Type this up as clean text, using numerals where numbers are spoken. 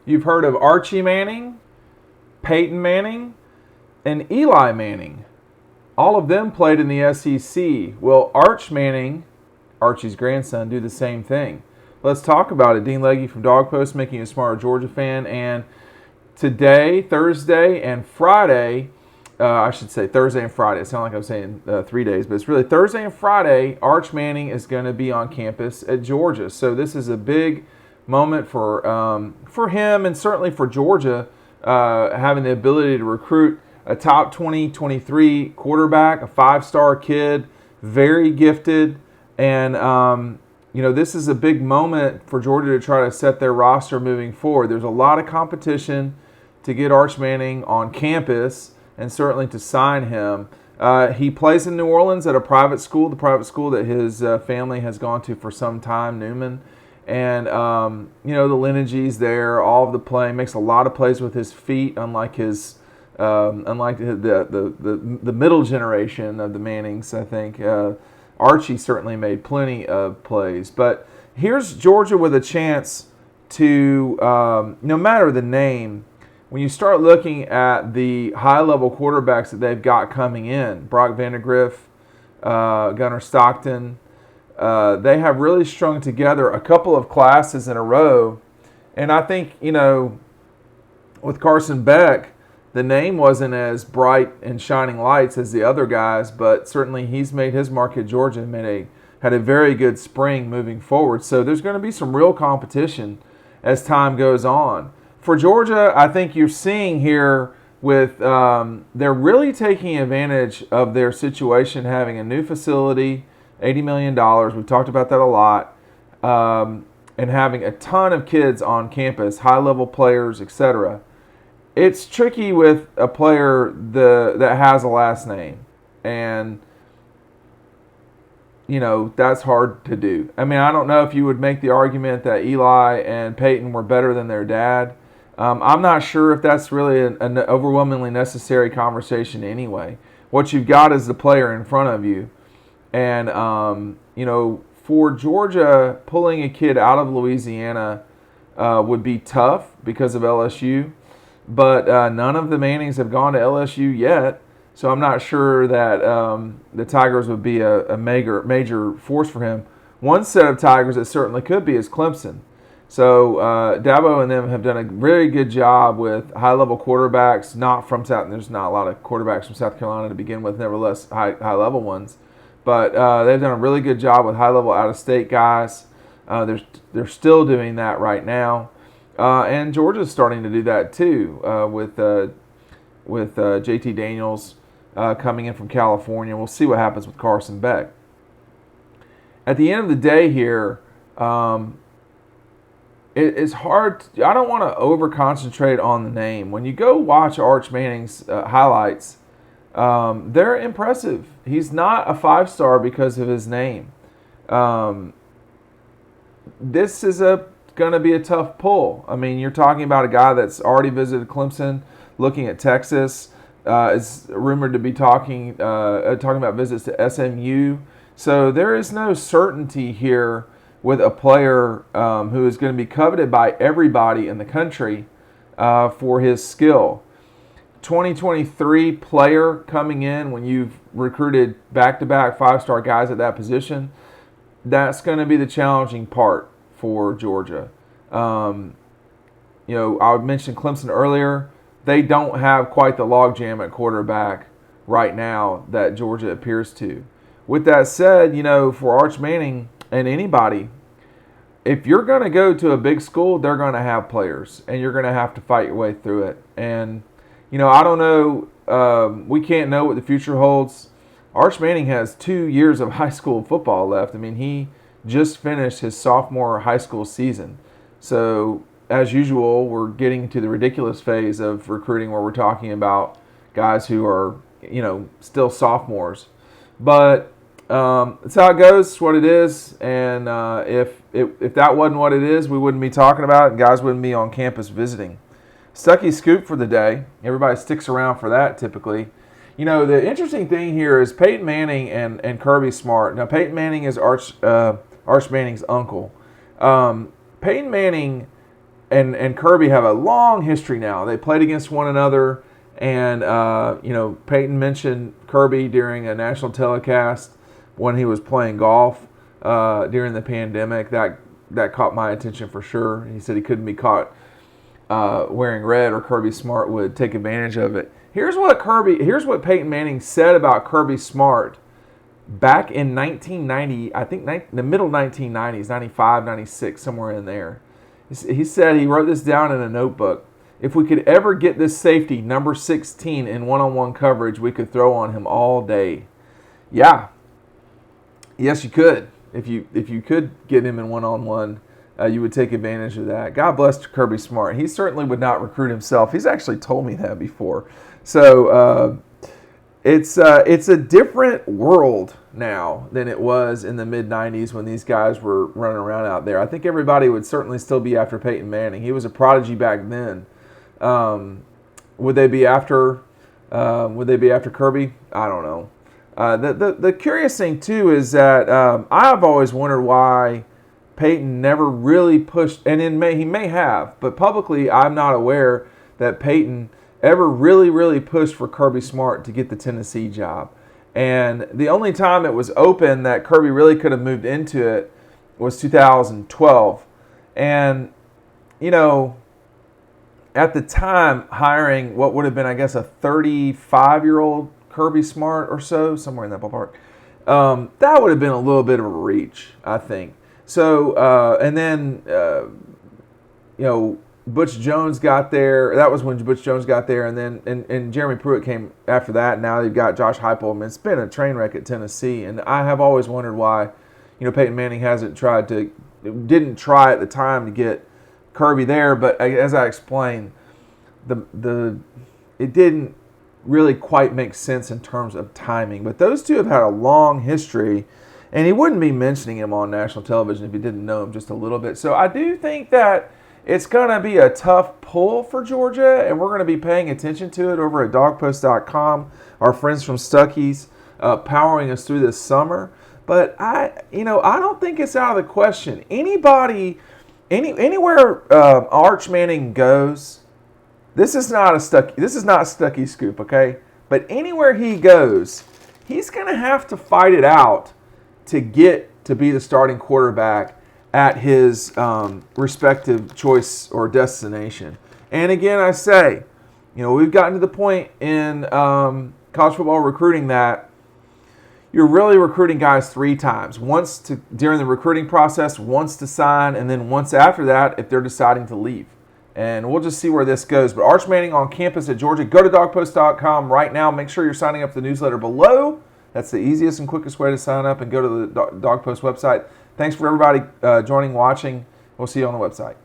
You've heard of Archie Manning, Peyton Manning, and Eli Manning. All of them played in the SEC. Will Arch Manning, Archie's grandson, do the same thing? Let's talk about it. Dean Legge from Dog Post, Making You a Smarter Georgia Fan. And today, Thursday, and Friday, I should say Thursday and Friday. It sounds like I'm saying 3 days, but it's really Thursday and Friday. Arch Manning is going to be on campus at Georgia. So this is a big moment for him and certainly for Georgia, having the ability to recruit a top 2023 quarterback, a 5-star kid, very gifted. And, this is a big moment for Georgia to try to set their roster moving forward. There's a lot of competition to get Arch Manning on campus and certainly to sign him. He plays in New Orleans at a private school, the private school that his family has gone to for some time, Newman. And, the lineage's there, all of the play, makes a lot of plays with his feet, unlike the middle generation of the Mannings, I think. Archie certainly made plenty of plays. But here's Georgia with a chance to, no matter the name, when you start looking at the high-level quarterbacks that they've got coming in, Brock Vandagriff, Gunnar Stockton, they have really strung together a couple of classes in a row. And I think, with Carson Beck, the name wasn't as bright and shining lights as the other guys, but certainly he's made his mark at Georgia and had a very good spring moving forward. So there's going to be some real competition as time goes on. For Georgia, I think you're seeing here with they're really taking advantage of their situation, having a new facility, $80 million. We've talked about that a lot. And having a ton of kids on campus, high-level players, etc. It's tricky with a player that has a last name. And, that's hard to do. I mean, I don't know if you would make the argument that Eli and Peyton were better than their dad. I'm not sure if that's really an overwhelmingly necessary conversation anyway. What you've got is the player in front of you. And, for Georgia, pulling a kid out of Louisiana would be tough because of LSU. But none of the Mannings have gone to LSU yet. So I'm not sure that the Tigers would be a major force for him. One set of Tigers that certainly could be is Clemson. So Dabo and them have done a very good job with high-level quarterbacks, there's not a lot of quarterbacks from South Carolina to begin with, nevertheless high-level ones. But they've done a really good job with high-level out-of-state guys. They're still doing that right now. And Georgia's starting to do that too with JT Daniels coming in from California. We'll see what happens with Carson Beck. At the end of the day here, it's hard. I don't want to over-concentrate on the name. When you go watch Arch Manning's highlights, they're impressive. He's not a 5-star because of his name. This is going to be a tough pull. I mean, you're talking about a guy that's already visited Clemson, looking at Texas, is rumored to be talking about visits to SMU. So there is no certainty here with a player who is going to be coveted by everybody in the country for his skill. 2023 player coming in when you've recruited back-to-back 5-star guys at that position, that's going to be the challenging part for Georgia. I would mention Clemson earlier. They don't have quite the logjam at quarterback right now that Georgia appears to. With that said, for Arch Manning and anybody, if you're going to go to a big school, they're going to have players, and you're going to have to fight your way through it. And, I don't know. We can't know what the future holds. Arch Manning has 2 years of high school football left. I mean, he just finished his sophomore high school season. So, as usual, we're getting to the ridiculous phase of recruiting where we're talking about guys who are, still sophomores. But it's how it goes. It's what it is. And if that wasn't what it is, we wouldn't be talking about it, and guys wouldn't be on campus visiting. Stuckey Scoop for the day. Everybody sticks around for that typically. The interesting thing here is Peyton Manning and Kirby Smart. Now, Peyton Manning is Arch Manning's uncle. Peyton Manning and Kirby have a long history now. They played against one another, and Peyton mentioned Kirby during a national telecast when he was playing golf during the pandemic. That caught my attention for sure. He said he couldn't be caught wearing red, or Kirby Smart would take advantage of it. Here's what Peyton Manning said about Kirby Smart back in 1990, I think the middle 1990s, 95, 96, somewhere in there. He said, he wrote this down in a notebook: "If we could ever get this safety, number 16, in one-on-one coverage, we could throw on him all day." Yeah. Yes, you could. If you could get him in one-on-one, you would take advantage of that. God bless Kirby Smart. He certainly would not recruit himself. He's actually told me that before. So it's a different world now than it was in the mid-'90s when these guys were running around out there. I think everybody would certainly still be after Peyton Manning. He was a prodigy back then. Would they be after Kirby? I don't know. The curious thing too is that I've always wondered why Peyton never really pushed, and he may have, but publicly I'm not aware that Peyton ever really pushed for Kirby Smart to get the Tennessee job. And the only time it was open that Kirby really could have moved into it was 2012. And, at the time, hiring what would have been, I guess, a 35-year-old Kirby Smart or so, somewhere in that ballpark, that would have been a little bit of a reach, I think. So, and then, Butch Jones got there. That was when Butch Jones got there, and then and Jeremy Pruitt came after that. And now they've got Josh Heupel. I mean, it's been a train wreck at Tennessee, and I have always wondered why, Peyton Manning didn't try at the time to get Kirby there. But as I explained, it didn't really quite make sense in terms of timing. But those two have had a long history, and he wouldn't be mentioning him on national television if he didn't know him just a little bit. So I do think that it's going to be a tough pull for Georgia, and we're going to be paying attention to it over at dogpost.com. Our friends from Stuckey's powering us through this summer. But I don't think it's out of the question. Anywhere Arch Manning goes, this is not Stuckey scoop, okay? But anywhere he goes, he's going to have to fight it out to get to be the starting quarterback at his respective choice or destination. And again, I say, we've gotten to the point in college football recruiting that you're really recruiting guys 3 times. Once during the recruiting process, once to sign, and then once after that if they're deciding to leave. And we'll just see where this goes. But Arch Manning on campus at Georgia. Go to dogpost.com right now. Make sure you're signing up for the newsletter below. That's the easiest and quickest way to sign up, and go to the Dog Post website. Thanks for everybody joining, watching. We'll see you on the website.